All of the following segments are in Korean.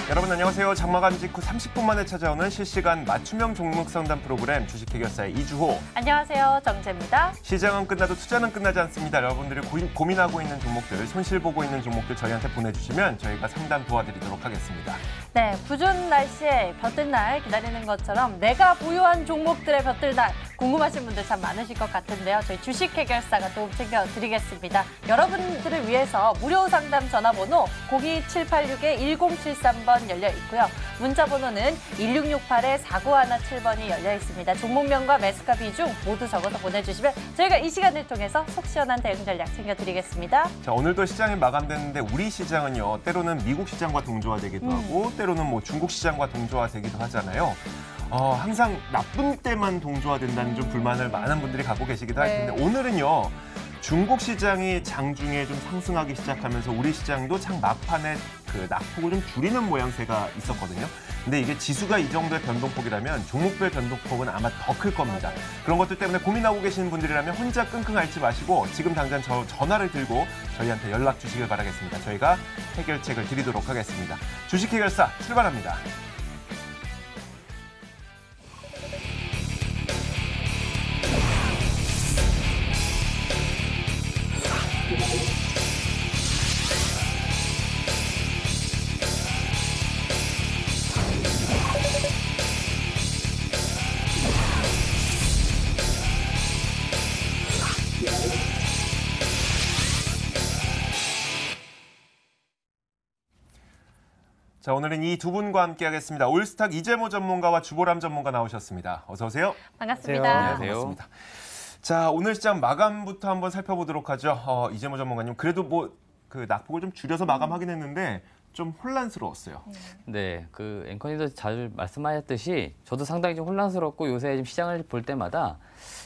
여러분 안녕하세요. 장마감 직후 30분 만에 찾아오는 실시간 맞춤형 종목 상담 프로그램 주식해결사의 이주호. 안녕하세요. 정재입니다. 시장은 끝나도 투자는 끝나지 않습니다. 여러분들이 고민하고 있는 종목들, 손실 보고 있는 종목들 저희한테 보내주시면 저희가 상담 도와드리도록 하겠습니다. 네, 궂은 날씨에 볕들 날 기다리는 것처럼 내가 보유한 종목들의 볕들 날 궁금하신 분들 참 많으실 것 같은데요. 저희 주식해결사가 도움 챙겨드리겠습니다. 여러분들을 위해서 무료 상담 전화번호 02786-1073번 열려 있고요. 문자 번호는 1668-4917번이 열려 있습니다. 종목명과 매수가 비중 모두 적어서 보내주시면 저희가 이 시간을 통해서 속 시원한 대응 전략 챙겨드리겠습니다. 자, 오늘도 시장이 마감됐는데 우리 시장은요, 때로는 미국 시장과 동조화되기도 하고 때로는 뭐 중국 시장과 동조화되기도 하잖아요. 항상 나쁜 때만 동조화된다는 좀 불만을 많은 분들이 갖고 계시기도 할 텐데 오늘은요. 중국 시장이 장중에 좀 상승하기 시작하면서 우리 시장도 장 막판에 그 낙폭을 좀 줄이는 모양새가 있었거든요. 근데 이게 지수가 이 정도의 변동폭이라면 종목별 변동폭은 아마 더 클 겁니다. 그런 것들 때문에 고민하고 계시는 분들이라면 혼자 끙끙 앓지 마시고 지금 당장 전화를 들고 저희한테 연락 주시길 바라겠습니다. 저희가 해결책을 드리도록 하겠습니다. 주식 해결사 출발합니다. 자, 오늘은 이 두 분과 함께하겠습니다. 올스탁 이재모 전문가와 주보람 전문가 나오셨습니다. 어서 오세요. 반갑습니다. 안녕하세요. 반갑습니다. 자, 오늘 시장 마감부터 한번 살펴보도록 하죠. 이재모 전문가님, 그래도 뭐 그 낙폭을 좀 줄여서 마감하긴 했는데 좀 혼란스러웠어요. 네, 그 앵커님도 자주 말씀하셨듯이 저도 상당히 좀 혼란스럽고 요새 지금 시장을 볼 때마다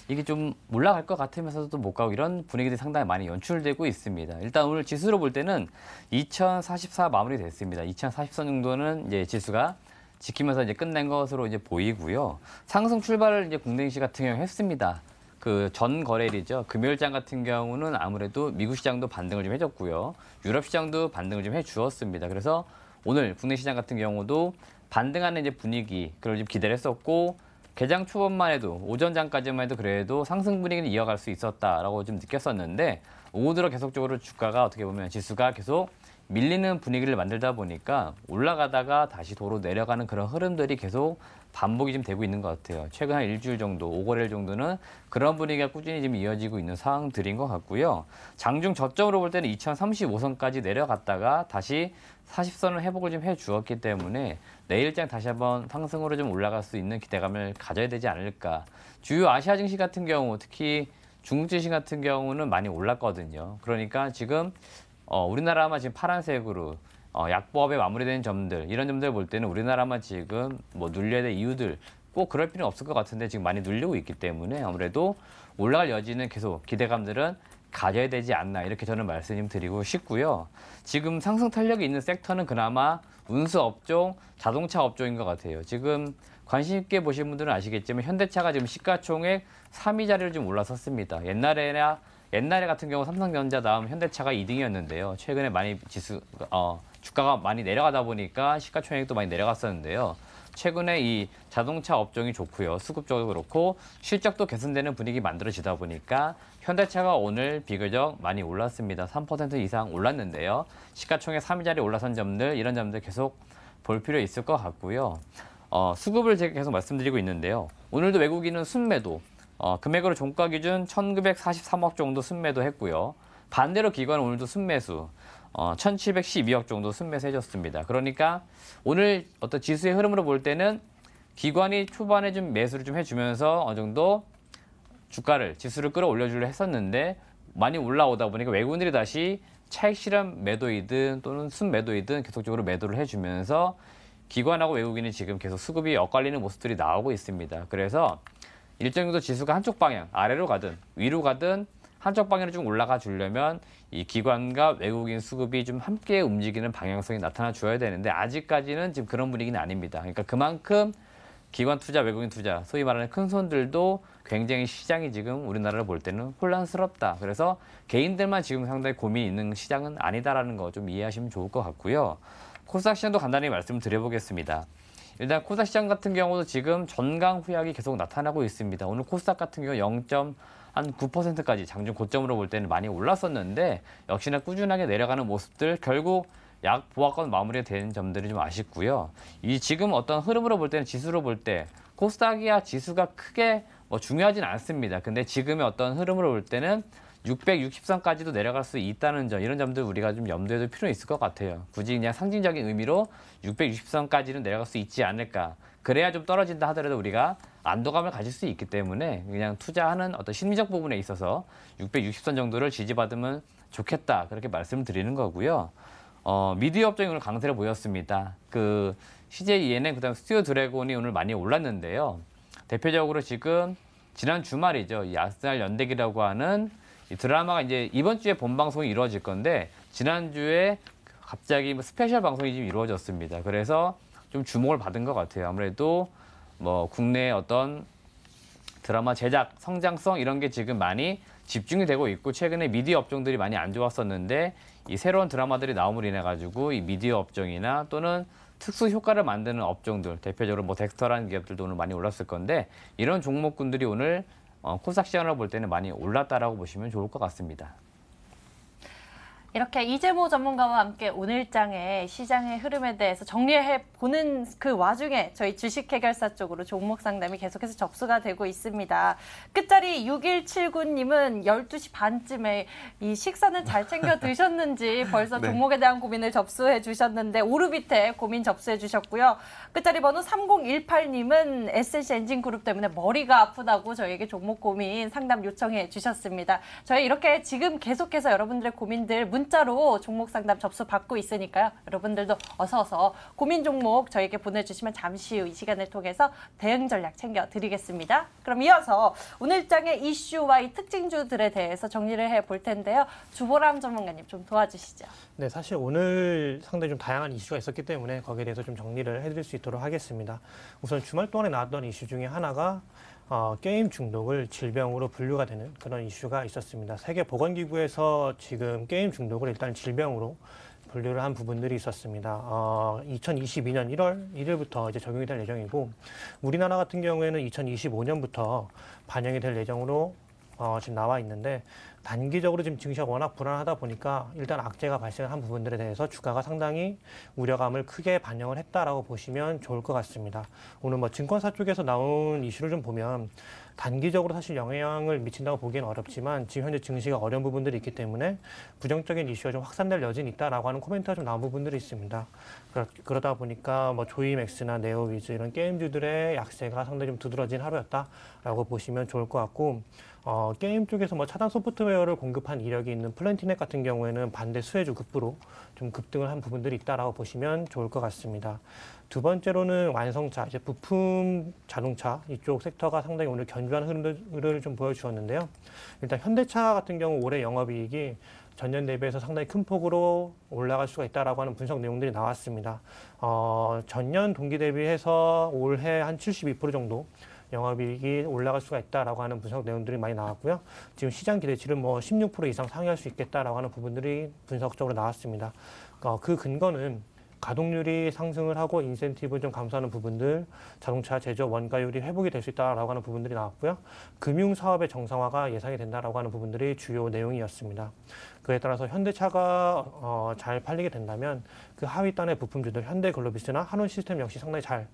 이게 좀 올라갈 것 같으면서도 못 가고 이런 분위기들이 상당히 많이 연출되고 있습니다. 일단 오늘 지수로 볼 때는 2044 마무리됐습니다. 2044 정도는 이제 지수가 지키면서 이제 끝낸 것으로 이제 보이고요. 상승 출발을 이제 공대증시 같은 경우 했습니다. 그 전 거래일이죠. 금요일장 같은 경우는 아무래도 미국 시장도 반등을 좀 해줬고요. 유럽 시장도 반등을 좀 해주었습니다. 그래서 오늘 국내 시장 같은 경우도 반등하는 이제 분위기 그걸 좀 기대를 했었고 개장 초반만 해도 오전장까지만 해도 그래도 상승 분위기는 이어갈 수 있었다라고 좀 느꼈었는데 오후 들어 계속적으로 주가가 어떻게 보면 지수가 계속 밀리는 분위기를 만들다 보니까 올라가다가 다시 도로 내려가는 그런 흐름들이 계속 반복이 좀 되고 있는 것 같아요. 최근 한 일주일 정도, 5거래일 정도는 그런 분위기가 꾸준히 좀 이어지고 있는 상황들인 것 같고요. 장중 저점으로 볼 때는 2035선까지 내려갔다가 다시 40선을 회복을 좀 해주었기 때문에 내일장 다시 한번 상승으로 좀 올라갈 수 있는 기대감을 가져야 되지 않을까. 주요 아시아 증시 같은 경우, 특히 중국 증시 같은 경우는 많이 올랐거든요. 그러니까 지금 우리나라만 지금 파란색으로 약보합에 마무리된 점들 이런 점들 볼 때는 우리나라만 지금 뭐 눌려야 될 이유들 꼭 그럴 필요는 없을 것 같은데 지금 많이 눌리고 있기 때문에 아무래도 올라갈 여지는 계속 기대감들은 가져야 되지 않나 이렇게 저는 말씀 좀 드리고 싶고요. 지금 상승 탄력이 있는 섹터는 그나마 운수 업종, 자동차 업종인 것 같아요. 지금 관심 있게 보신 분들은 아시겠지만 현대차가 지금 시가총액 3위 자리를 좀 올라섰습니다. 옛날에 같은 경우 삼성전자 다음 현대차가 2등이었는데요. 최근에 많이 주가가 많이 내려가다 보니까 시가총액도 많이 내려갔었는데요. 최근에 이 자동차 업종이 좋고요. 수급 쪽도 그렇고 실적도 개선되는 분위기 만들어지다 보니까 현대차가 오늘 비교적 많이 올랐습니다. 3% 이상 올랐는데요. 시가총액 3위 자리에 올라선 점들 이런 점들 계속 볼 필요 있을 것 같고요. 수급을 제가 계속 말씀드리고 있는데요. 오늘도 외국인은 순매도 금액으로 종가 기준 1943억 정도 순매도 했고요. 반대로 기관은 오늘도 순매수 1712억 정도 순매수 해줬습니다. 그러니까 오늘 어떤 지수의 흐름으로 볼 때는 기관이 초반에 좀 매수를 좀 해주면서 어느 정도 지수를 끌어올려주려 했었는데 많이 올라오다 보니까 외국인들이 다시 차익 실현 매도이든 또는 순매도이든 계속적으로 매도를 해주면서 기관하고 외국인이 지금 계속 수급이 엇갈리는 모습들이 나오고 있습니다. 그래서 일정 정도 지수가 한쪽 방향, 아래로 가든 위로 가든 한쪽 방향으로 좀 올라가 주려면 이 기관과 외국인 수급이 좀 함께 움직이는 방향성이 나타나 줘야 되는데 아직까지는 지금 그런 분위기는 아닙니다. 그러니까 그만큼 기관 투자, 외국인 투자, 소위 말하는 큰 손들도 굉장히 시장이 지금 우리나라를 볼 때는 혼란스럽다. 그래서 개인들만 지금 상당히 고민이 있는 시장은 아니다라는 거 좀 이해하시면 좋을 것 같고요. 코스닥 시장도 간단히 말씀을 드려보겠습니다. 일단 코스닥 시장 같은 경우도 지금 전강 후약이 계속 나타나고 있습니다. 오늘 코스닥 같은 경우 0.9%까지 장중 고점으로 볼 때는 많이 올랐었는데 역시나 꾸준하게 내려가는 모습들 결국 약 보합권 마무리가 된 점들이 좀 아쉽고요. 이 지금 어떤 흐름으로 볼 때는 지수로 볼 때 코스닥이야 지수가 크게 뭐 중요하진 않습니다. 근데 지금의 어떤 흐름으로 볼 때는 660선까지도 내려갈 수 있다는 점, 이런 점들 우리가 좀 염두에 둘 필요는 있을 것 같아요. 굳이 그냥 상징적인 의미로 660선까지는 내려갈 수 있지 않을까. 그래야 좀 떨어진다 하더라도 우리가 안도감을 가질 수 있기 때문에 그냥 투자하는 어떤 심리적 부분에 있어서 660선 정도를 지지받으면 좋겠다. 그렇게 말씀을 드리는 거고요. 미디어 업종이 오늘 강세를 보였습니다. 그 CJ ENM, 그다음 스튜디오 드래곤이 오늘 많이 올랐는데요. 대표적으로 지금 지난 주말이죠. 이 아스날 연대기라고 하는 이 드라마가 이제 이번 주에 본 방송이 이루어질 건데 지난주에 갑자기 뭐 스페셜 방송이 지금 이루어졌습니다. 그래서 좀 주목을 받은 것 같아요. 아무래도 뭐 국내 어떤 드라마 제작 성장성 이런 게 지금 많이 집중이 되고 있고 최근에 미디어 업종들이 많이 안 좋았었는데 이 새로운 드라마들이 나옴으로 인해 가지고 이 미디어 업종이나 또는 특수 효과를 만드는 업종들, 대표적으로 뭐 덱스터라는 기업들도 오늘 많이 올랐을 건데 이런 종목군들이 오늘 코스닥 시장을 볼 때는 많이 올랐다라고 보시면 좋을 것 같습니다. 이렇게 이재모 전문가와 함께 오늘장의 시장의 흐름에 대해서 정리해 보는 그 와중에 저희 주식 해결사 쪽으로 종목 상담이 계속해서 접수가 되고 있습니다. 끝자리 6179님은 12시 반쯤에 이 식사는 잘 챙겨 드셨는지 벌써 네. 종목에 대한 고민을 접수해 주셨는데 오르비테 고민 접수해 주셨고요. 끝자리 번호 3018님은 SNC 엔진그룹 때문에 머리가 아프다고 저희에게 종목 고민 상담 요청해 주셨습니다. 저희 이렇게 지금 계속해서 여러분들의 고민들 문자로 종목 상담 접수 받고 있으니까요. 여러분들도 어서 고민 종목 저에게 보내주시면 잠시 후 이 시간을 통해서 대응 전략 챙겨드리겠습니다. 그럼 이어서 오늘장의 이슈와 이 특징주들에 대해서 정리를 해볼 텐데요. 주보람 전문가님 좀 도와주시죠. 네, 사실 오늘 상당히 좀 다양한 이슈가 있었기 때문에 거기에 대해서 좀 정리를 해드릴 수 있도록 하겠습니다. 우선 주말 동안에 나왔던 이슈 중에 하나가 게임 중독을 질병으로 분류가 되는 그런 이슈가 있었습니다. 세계보건기구에서 지금 게임 중독을 일단 질병으로 분류를 한 부분들이 있었습니다. 2022년 1월 1일부터 이제 적용이 될 예정이고 우리나라 같은 경우에는 2025년부터 반영이 될 예정으로 지금 나와 있는데 단기적으로 지금 증시가 워낙 불안하다 보니까 일단 악재가 발생한 한 부분들에 대해서 주가가 상당히 우려감을 크게 반영을 했다라고 보시면 좋을 것 같습니다. 오늘 뭐 증권사 쪽에서 나온 이슈를 좀 보면 단기적으로 사실 영향을 미친다고 보기는 어렵지만 지금 현재 증시가 어려운 부분들이 있기 때문에 부정적인 이슈가 좀 확산될 여지는 있다라고 하는 코멘트가 좀 나온 부분들이 있습니다. 그러다 보니까 뭐 조이맥스나 네오위즈 이런 게임주들의 약세가 상당히 좀 두드러진 하루였다라고 보시면 좋을 것 같고 게임 쪽에서 뭐 차단 소프트웨어를 공급한 이력이 있는 플랜티넷 같은 경우에는 반대 수혜주 급부로 좀 급등을 한 부분들이 있다라고 보시면 좋을 것 같습니다. 두 번째로는 완성차, 이제 부품 자동차 이쪽 섹터가 상당히 오늘 견조한 흐름을 좀 보여주었는데요. 일단 현대차 같은 경우 올해 영업이익이 전년 대비해서 상당히 큰 폭으로 올라갈 수가 있다라고 하는 분석 내용들이 나왔습니다. 전년 동기 대비해서 올해 한 72% 정도 영업이익이 올라갈 수가 있다라고 하는 분석 내용들이 많이 나왔고요. 지금 시장 기대치는 뭐 16% 이상 상회할 수 있겠다라고 하는 부분들이 분석적으로 나왔습니다. 그 근거는 가동률이 상승을 하고 인센티브 좀 감소하는 부분들, 자동차 제조업 원가율이 회복이 될 수 있다라고 하는 부분들이 나왔고요. 금융 사업의 정상화가 예상이 된다라고 하는 부분들이 주요 내용이었습니다. 그에 따라서 현대차가 잘 팔리게 된다면 그 하위단의 부품주들 현대글로비스나 한원시스템 역시 상당히 잘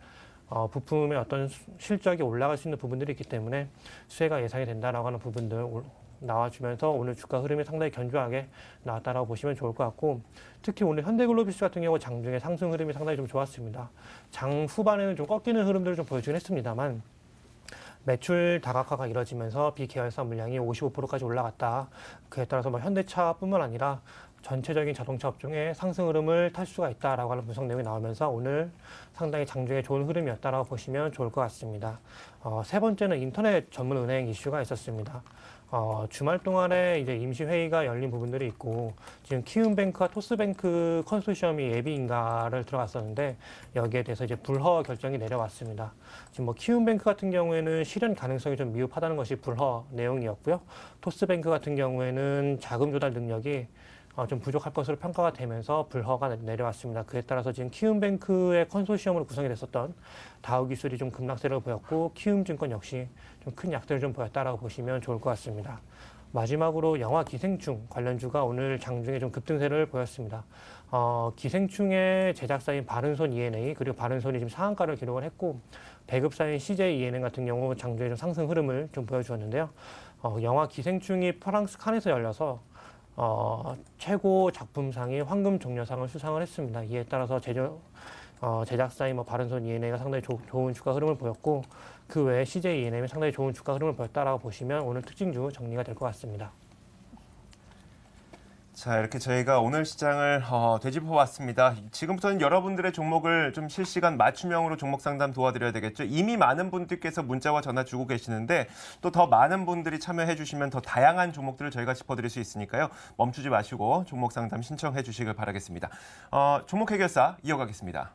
부품의 어떤 실적이 올라갈 수 있는 부분들이 있기 때문에 수혜가 예상이 된다라고 하는 부분들 나와주면서 오늘 주가 흐름이 상당히 견조하게 나왔다라고 보시면 좋을 것 같고 특히 오늘 현대글로비스 같은 경우 장중에 상승 흐름이 상당히 좀 좋았습니다. 장 후반에는 좀 꺾이는 흐름들을 좀 보여주긴 했습니다만 매출 다각화가 이뤄지면서 비계열사 물량이 55%까지 올라갔다. 그에 따라서 뭐 현대차뿐만 아니라 전체적인 자동차 업종의 상승 흐름을 탈 수가 있다라고 하는 분석 내용이 나오면서 오늘 상당히 장중에 좋은 흐름이었다라고 보시면 좋을 것 같습니다. 세 번째는 인터넷 전문 은행 이슈가 있었습니다. 주말 동안에 이제 임시회의가 열린 부분들이 있고 지금 키움뱅크와 토스뱅크 컨소시엄이 예비인가를 들어갔었는데 여기에 대해서 이제 불허 결정이 내려왔습니다. 지금 뭐 키움뱅크 같은 경우에는 실현 가능성이 좀 미흡하다는 것이 불허 내용이었고요. 토스뱅크 같은 경우에는 자금 조달 능력이 좀 부족할 것으로 평가가 되면서 불허가 내려왔습니다. 그에 따라서 지금 키움뱅크의 컨소시엄으로 구성이 됐었던 다우기술이 좀 급락세를 보였고 키움증권 역시 좀 큰 약세를 좀 보였다라고 보시면 좋을 것 같습니다. 마지막으로 영화 기생충 관련주가 오늘 장중에 좀 급등세를 보였습니다. 기생충의 제작사인 바른손 E&A 그리고 바른손이 지금 상한가를 기록을 했고 배급사인 CJ E&M 같은 경우 장중에 좀 상승 흐름을 좀 보여주었는데요. 영화 기생충이 프랑스 칸에서 열려서 최고 작품상인 황금 종려상을 수상을 했습니다. 이에 따라서 제작사인 바른손 E&A가 상당히 좋은 주가 흐름을 보였고 그 외에 CJ E&M이 상당히 좋은 주가 흐름을 보였다라고 보시면 오늘 특징주 정리가 될 것 같습니다. 자, 이렇게 저희가 오늘 시장을 되짚어봤습니다. 지금부터는 여러분들의 종목을 좀 실시간 맞춤형으로 종목 상담 도와드려야 되겠죠. 이미 많은 분들께서 문자와 전화 주고 계시는데 또 더 많은 분들이 참여해 주시면 더 다양한 종목들을 저희가 짚어드릴 수 있으니까요. 멈추지 마시고 종목 상담 신청해 주시길 바라겠습니다. 종목 해결사 이어가겠습니다.